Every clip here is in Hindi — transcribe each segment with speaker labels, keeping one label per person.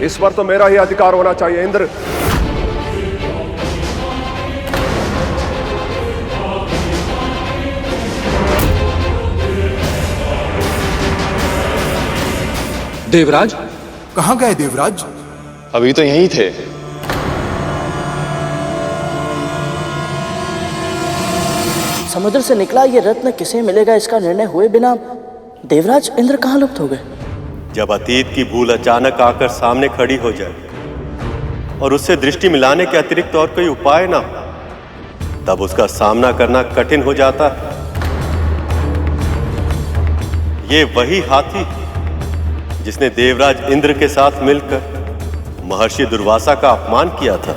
Speaker 1: इस पर तो मेरा ही अधिकार होना चाहिए। इंद्र,
Speaker 2: देवराज,
Speaker 3: कहां गए देवराज?
Speaker 4: अभी तो यहीं थे।
Speaker 5: समुद्र से निकला ये रत्न किसे मिलेगा, इसका निर्णय हुए बिना देवराज इंद्र कहां लुप्त हो गए?
Speaker 6: जब अतीत की भूल अचानक आकर सामने खड़ी हो जाए और उससे दृष्टि मिलाने के अतिरिक्त और कोई उपाय ना हो, तब उसका सामना करना कठिन हो जाता है। ये वही हाथी जिसने देवराज इंद्र के साथ मिलकर महर्षि दुर्वासा का अपमान किया था।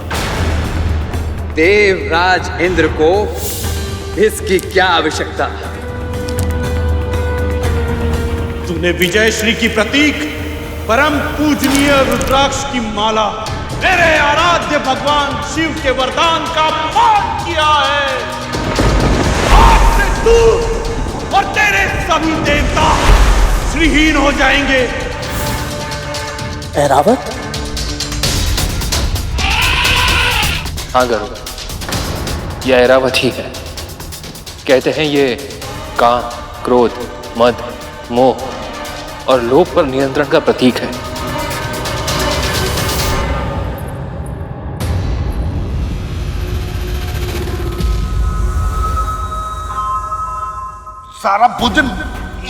Speaker 2: देवराज इंद्र को इसकी क्या आवश्यकता?
Speaker 7: तूने विजय श्री की प्रतीक परम पूजनीय रुद्राक्ष की माला मेरे आराध्य भगवान शिव के वरदान का अपमान किया है। आज से तू और तेरे सभी देवता श्रीहीन हो जाएंगे।
Speaker 5: ऐरावत?
Speaker 8: हाँ गरुड़, यह ऐरावत ही है। कहते हैं ये काम, क्रोध, मद, मोह और लोभ पर नियंत्रण का प्रतीक है।
Speaker 3: सारा भोजन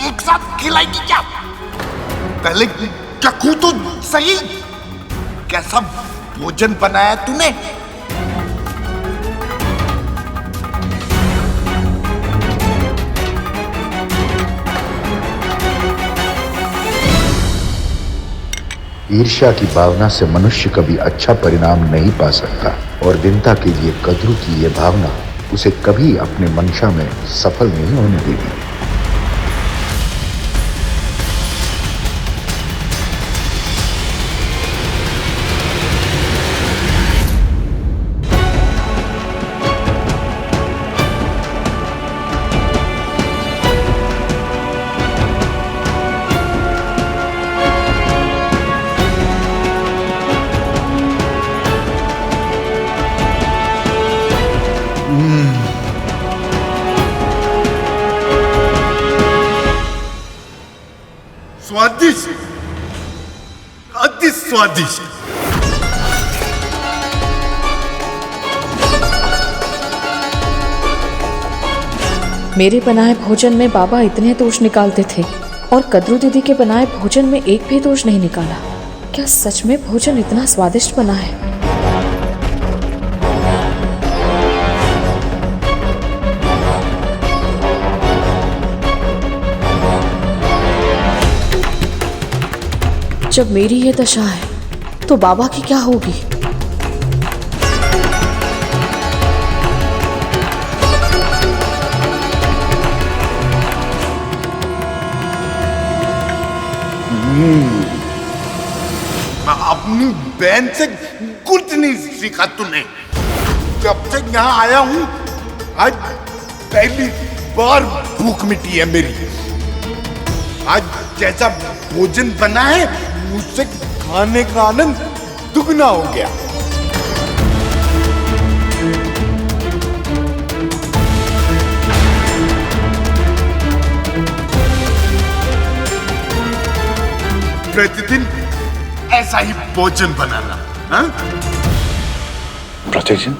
Speaker 3: एक साथ खिलाएगी क्या? पहले चखूं तो सही, कैसा भोजन बनाया तूने?
Speaker 9: ईर्ष्या की भावना से मनुष्य कभी अच्छा परिणाम नहीं पा सकता और दीनता के लिए कद्रू की यह भावना उसे कभी अपने मंशा में सफल नहीं होने देगी।
Speaker 3: स्वादिष्ट, अति स्वादिष्ट।
Speaker 10: मेरे बनाए भोजन में बाबा इतने दोष निकालते थे और कद्रू दीदी के बनाए भोजन में एक भी दोष नहीं निकाला। क्या सच में भोजन इतना स्वादिष्ट बना है? जब मेरी ये दशा है तो बाबा की क्या होगी?
Speaker 3: अपनी बहन से कुछ नहीं सीखा तूने। जब से यहाँ आया हूँ आज पहली बार भूख मिटी है मेरी। आज जैसा भोजन बना है मुझसे खाने का आनंद दुगना हो गया। प्रतिदिन ऐसा ही भोजन बनाना। हाँ?
Speaker 9: प्रतिदिन?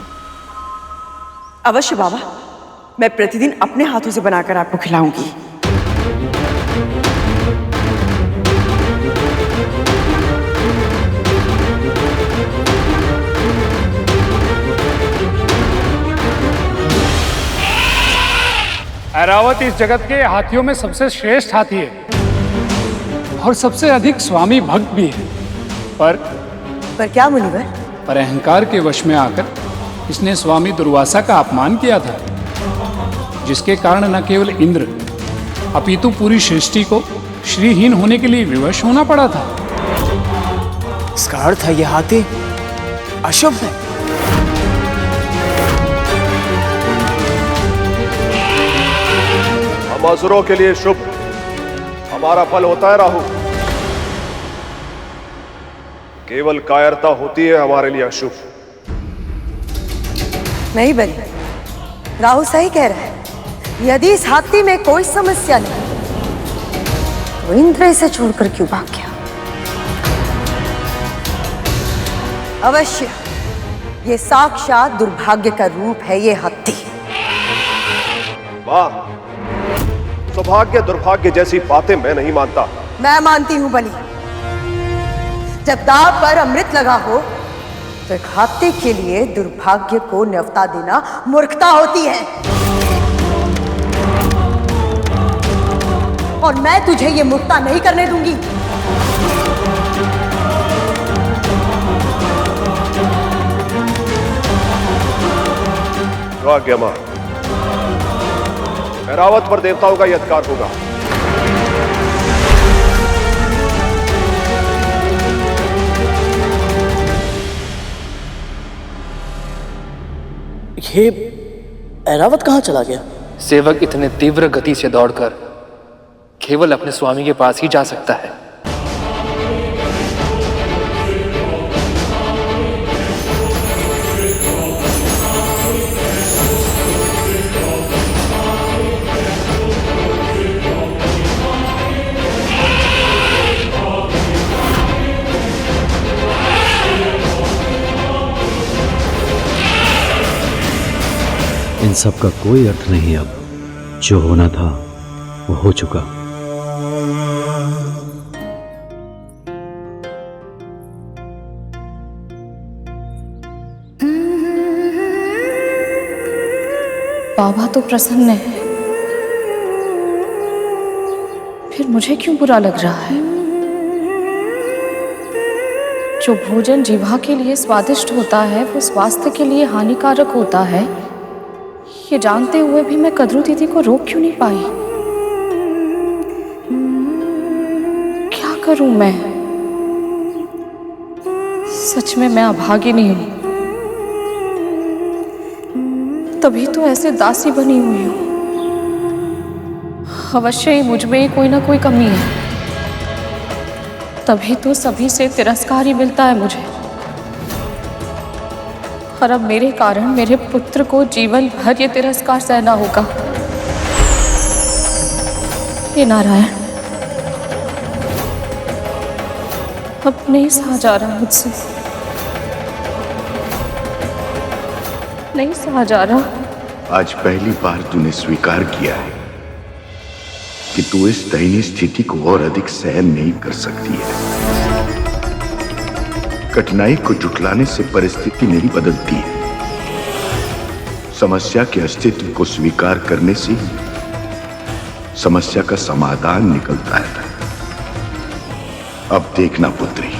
Speaker 11: अवश्य बाबा, मैं प्रतिदिन अपने हाथों से बनाकर आपको खिलाऊंगी।
Speaker 12: ऐरावत इस जगत के हाथियों में सबसे श्रेष्ठ हाथी है और सबसे अधिक स्वामी भक्त भी है। पर
Speaker 11: क्या मुनिवर?
Speaker 12: पर अहंकार के वश में आकर इसने स्वामी दुर्वासा का अपमान किया था, जिसके कारण न केवल इंद्र अपितु पूरी सृष्टि को श्रीहीन होने के लिए विवश होना पड़ा था।
Speaker 5: इसका अर्थ है यह हाथी अशुभ है।
Speaker 1: हम असुरों के लिए शुभ, हमारा फल होता है राहु। केवल कायरता होती है हमारे लिए अशुभ।
Speaker 11: नहीं बनी, राहु सही कह रहा है। यदि इस हाथी में कोई समस्या नहीं तो इंद्र इसे छोड़कर क्यों भाग गया? अवश्य ये साक्षात दुर्भाग्य का रूप है ये हाथी।
Speaker 1: वाह, सौभाग्य दुर्भाग्य जैसी बातें मैं नहीं मानता।
Speaker 11: मैं मानती हूं बलि। जब दांव पर अमृत लगा हो तो एक हाथी के लिए दुर्भाग्य को न्यौता देना मूर्खता होती है। और मैं तुझे ये मूर्खता नहीं करने दूंगी।
Speaker 1: आज्ञा मां, ऐरावत पर देवताओं का यह अधिकार होगा।
Speaker 5: ये ऐरावत कहाँ चला गया?
Speaker 8: सेवक इतने तीव्र गति से दौड़कर केवल अपने स्वामी के पास ही जा सकता है।
Speaker 13: इन सब का कोई अर्थ नहीं। अब जो होना था वो हो चुका।
Speaker 10: बाबा तो प्रसन्न है, फिर मुझे क्यों बुरा लग रहा है? जो भोजन जीवा के लिए स्वादिष्ट होता है वो स्वास्थ्य के लिए हानिकारक होता है, ये जानते हुए भी मैं कद्रू दीदी को रोक क्यों नहीं पाई? क्या करूं मैं? सच में मैं अभागिनी हूं, तभी तो ऐसे दासी बनी हुई हूं। अवश्य ही मुझ में ही कोई ना कोई कमी है, तभी तो सभी से तिरस्कार ही मिलता है मुझे। और अब मेरे कारण मेरे पुत्र को जीवन भर ये तिरस्कार सहना होगा। हे नारायण, अब नहीं सहा जा रहा मुझसे, नहीं सहा जा रहा।
Speaker 9: आज पहली बार तूने स्वीकार किया है कि तू इस दयनीय स्थिति को और अधिक सहन नहीं कर सकती है। कठिनाई को जुटलाने से परिस्थिति नहीं बदलती है। समस्या के अस्तित्व को स्वीकार करने से समस्या का समाधान निकलता है। अब देखना पुत्री,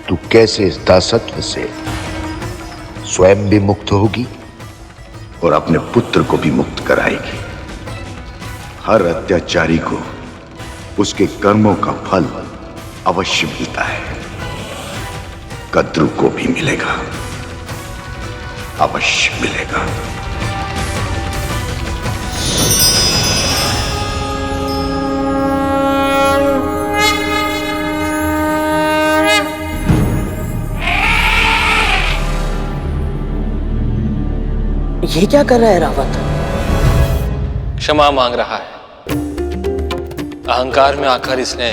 Speaker 9: तू कैसे इस दासत्व से स्वयं भी मुक्त होगी और अपने पुत्र को भी मुक्त कराएगी। हर अत्याचारी को उसके कर्मों का फल अवश्य मिलता है। कद्रू को भी मिलेगा, अवश्य मिलेगा।
Speaker 5: ये क्या कर रहा है रावत?
Speaker 8: क्षमा मांग रहा है। अहंकार में आकर इसने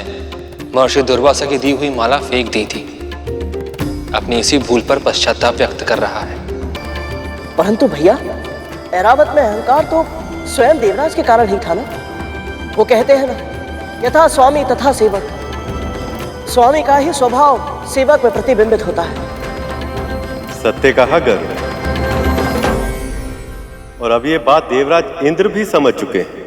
Speaker 8: महर्षि दुर्वासा की दी हुई माला फेंक दी थी। अपनी इसी भूल पर पश्चाताप व्यक्त कर रहा है।
Speaker 5: परंतु भैया, ऐरावत में अहंकार तो स्वयं देवराज के कारण ही था ना। वो कहते हैं ना, यथा स्वामी तथा सेवक। स्वामी का ही स्वभाव सेवक में प्रतिबिंबित होता है।
Speaker 6: सत्य कहा गर्व। और अब ये बात देवराज इंद्र भी समझ चुके हैं।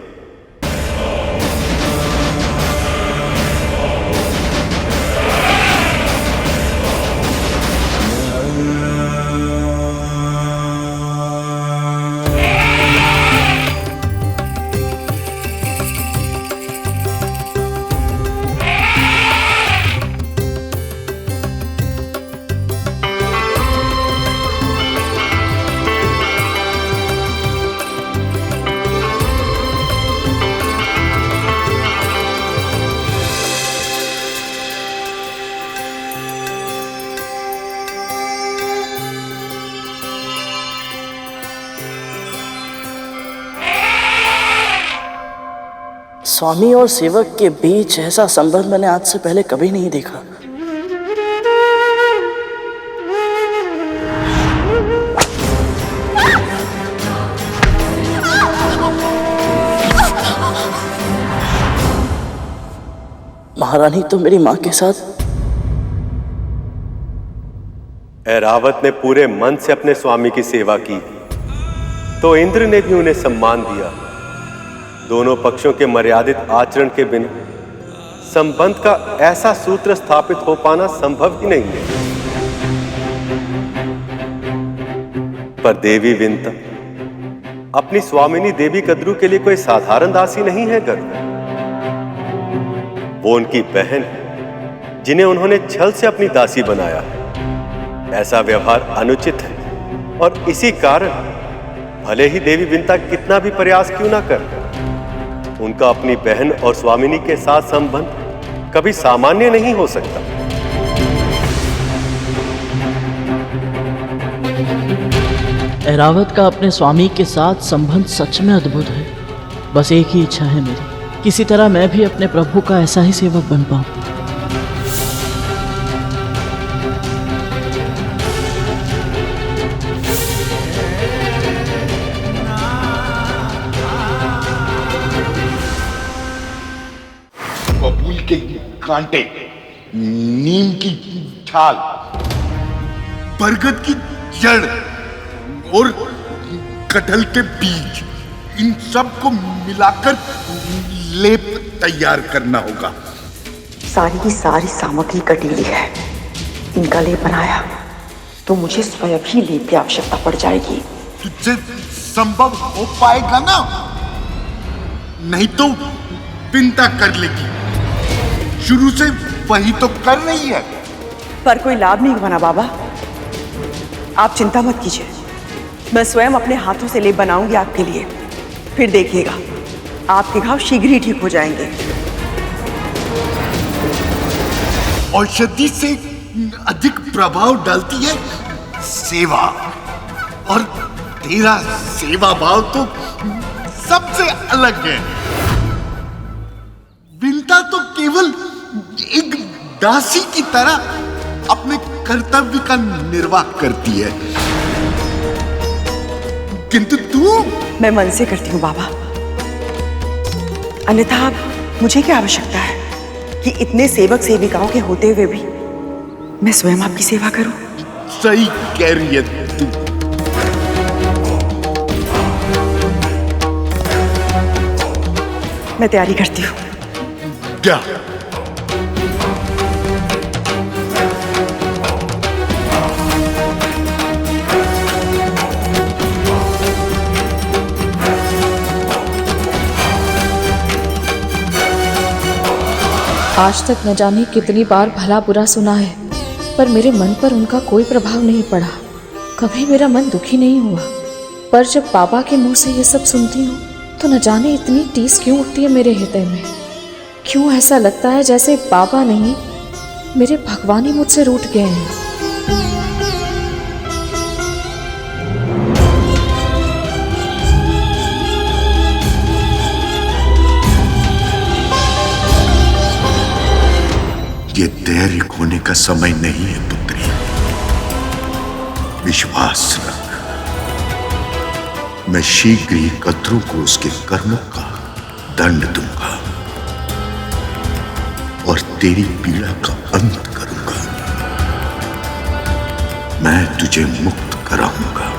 Speaker 5: स्वामी और सेवक के बीच ऐसा संबंध मैंने आज से पहले कभी नहीं देखा। महारानी तो मेरी मां के साथ।
Speaker 6: ऐरावत ने पूरे मन से अपने स्वामी की सेवा की, तो इंद्र ने भी उन्हें सम्मान दिया। दोनों पक्षों के मर्यादित आचरण के बिना संबंध का ऐसा सूत्र स्थापित हो पाना संभव ही नहीं है। पर देवी विंता अपनी स्वामिनी देवी कद्रू के लिए कोई साधारण दासी नहीं है गरुड़। वो उनकी बहन है, जिन्हें उन्होंने छल से अपनी दासी बनाया है। ऐसा व्यवहार अनुचित है और इसी कारण भले ही देवी विंता कितना भी प्रयास क्यों ना कर, उनका अपनी बहन और स्वामिनी के साथ संबंध कभी सामान्य नहीं हो सकता।
Speaker 5: ऐरावत का अपने स्वामी के साथ संबंध सच में अद्भुत है। बस एक ही इच्छा है मेरी, किसी तरह मैं भी अपने प्रभु का ऐसा ही सेवक बन पाऊं।
Speaker 3: बबूल के कांटे, नीम की छाल, बरगद की जड़ और कटहल के बीज, इन सब को मिलाकर लेप तैयार करना होगा।
Speaker 11: सारी की सारी सामग्री कटीली है। इनका लेप बनाया तो मुझे स्वयं ही लेप की आवश्यकता पड़ जाएगी।
Speaker 3: तुझसे संभव हो पाएगा ना? नहीं तो विंता कर लेगी। शुरू से वही तो कर रही है।
Speaker 11: पर कोई लाभ नहीं बना बाबा। आप चिंता मत कीजिए, मैं स्वयं अपने हाथों से लेप बनाऊंगी आपके लिए। फिर देखिएगा, आपके घाव शीघ्र ही ठीक हो जाएंगे।
Speaker 3: औषधि से अधिक प्रभाव डालती है सेवा, और तेरा सेवा भाव तो सबसे अलग है। विंता तो केवल एक दासी की तरह अपने कर्तव्य का निर्वाह करती है, किंतु तू।
Speaker 11: मैं मन से करती हूँ बाबा, अन्यथा मुझे क्या आवश्यकता है कि इतने सेवक सेविकाओं के होते हुए भी मैं स्वयं आपकी सेवा करूं?
Speaker 3: सही कह रही है तू।
Speaker 11: मैं तैयारी करती हूँ।
Speaker 3: क्या?
Speaker 10: आज तक न जाने कितनी बार भला बुरा सुना है, पर मेरे मन पर उनका कोई प्रभाव नहीं पड़ा। कभी मेरा मन दुखी नहीं हुआ। पर जब बाबा के मुंह से ये सब सुनती हूँ तो न जाने इतनी टीस क्यों उठती है मेरे हृदय में। क्यों ऐसा लगता है जैसे बाबा नहीं, मेरे भगवान ही मुझसे रूठ गए हैं।
Speaker 3: ये धैर्य खोने का समय नहीं है पुत्री। विश्वास रख, मैं शीघ्र ही कद्रू को उसके कर्मों का दंड दूंगा और तेरी पीड़ा का अंत करूंगा। मैं तुझे मुक्त कराऊंगा।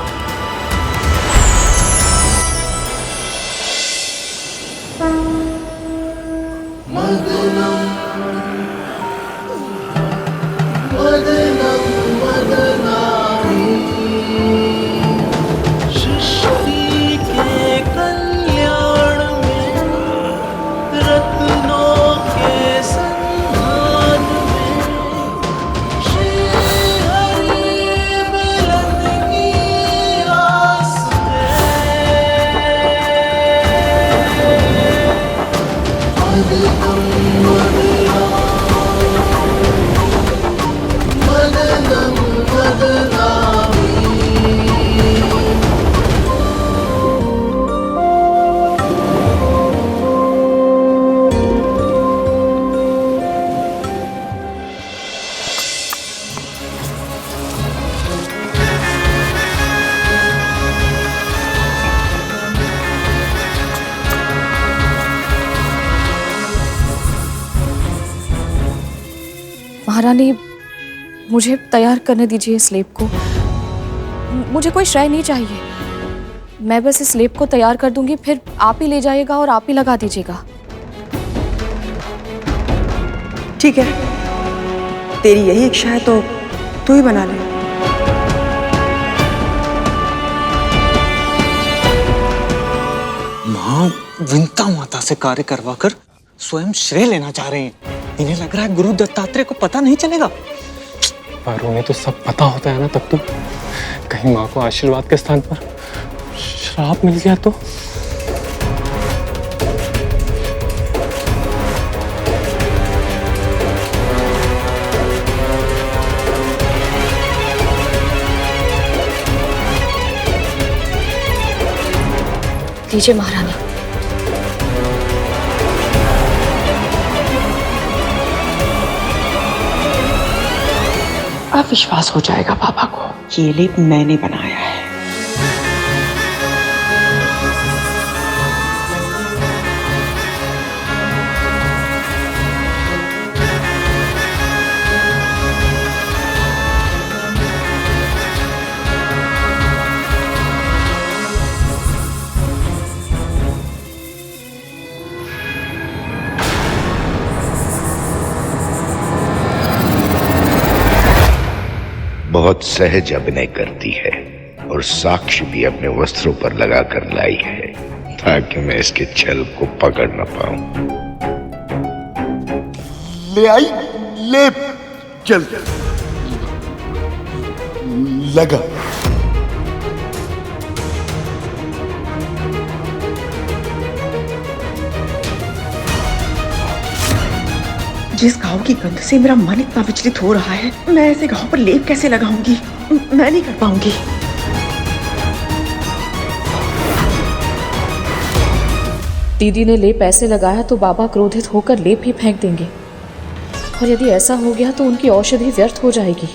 Speaker 10: महारानी, मुझे तैयार करने दीजिए इस लेप को। मुझे कोई श्रेय नहीं चाहिए। मैं बस इस लेप को तैयार कर दूंगी, फिर आप ही ले जाइएगा और आप ही लगा दीजिएगा।
Speaker 11: ठीक है, तेरी यही इच्छा है तो तू ही बना ले।
Speaker 14: माँ विंता माता से कार्य करवाकर स्वयं श्रेय लेना चाह रहे हैं। इन्हें लग रहा है गुरु दत्तात्रेय को पता नहीं चलेगा।
Speaker 8: पर उन्हें तो सब पता होता है ना, तब तो कहीं माँ को आशीर्वाद के स्थान पर श्राप मिल गया तो।
Speaker 10: लीजिए महारानी।
Speaker 11: अब विश्वास हो जाएगा पापा को, ये लेप मैंने बनाया है।
Speaker 9: बहुत सहज अभिनय करती है और साक्ष्य भी अपने वस्त्रों पर लगाकर लाई है ताकि मैं इसके छल को पकड़ न पाऊं।
Speaker 3: ले आई लेप, चल लगा।
Speaker 11: जिस घाव की गंध से मेरा मन इतना विचलित हो रहा है, मैं ऐसे घाव पर लेप कैसे लगाऊंगी? मैं नहीं कर पाऊंगी।
Speaker 10: दीदी ने लेप ऐसे लगाया तो बाबा क्रोधित होकर लेप ही फेंक देंगे, और यदि ऐसा हो गया तो उनकी औषधि व्यर्थ हो जाएगी।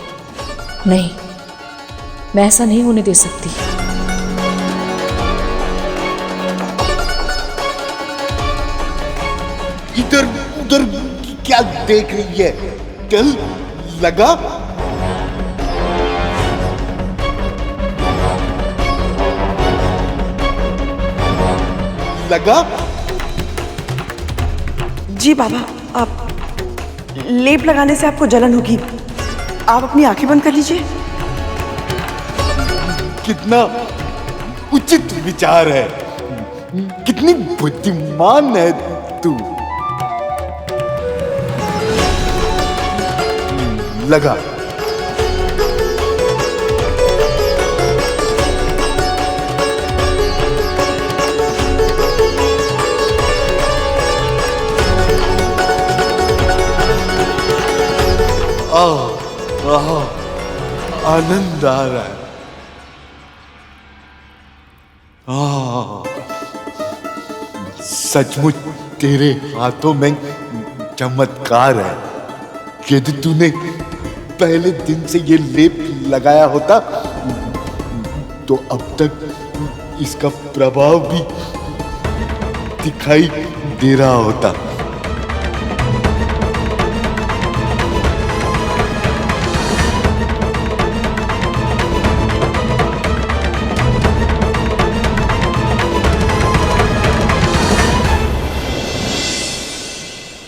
Speaker 10: नहीं, मैं ऐसा नहीं होने दे सकती।
Speaker 3: इधर उधर क्या देख रही है? चल लगा। लगा।
Speaker 11: जी बाबा, आप लेप लगाने से आपको जलन होगी, आप अपनी आंखें बंद कर लीजिए।
Speaker 3: कितना उचित विचार है, कितनी बुद्धिमान है तू। लगा। आनंद आ रहा है। सचमुच तेरे हाथों में चमत्कार है। यदि तूने पहले दिन से ये लेप लगाया होता तो अब तक इसका प्रभाव भी दिखाई दे रहा होता।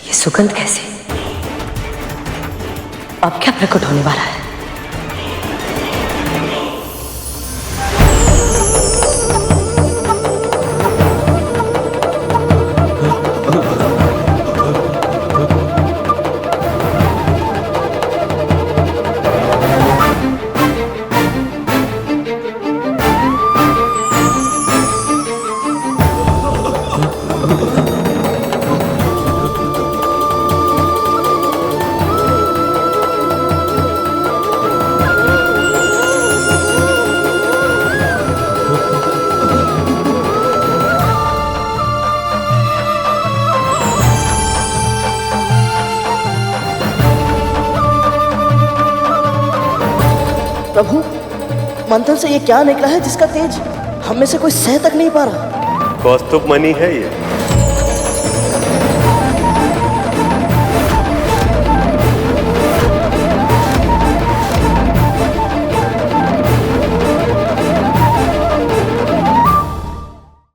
Speaker 15: ये सुगंध कैसी? अब क्या प्रकट होने वाला है?
Speaker 5: प्रभु, मंथन से ये क्या निकला है जिसका तेज हम में से कोई सह तक नहीं पा रहा?
Speaker 6: कौस्तुभ मणि है ये।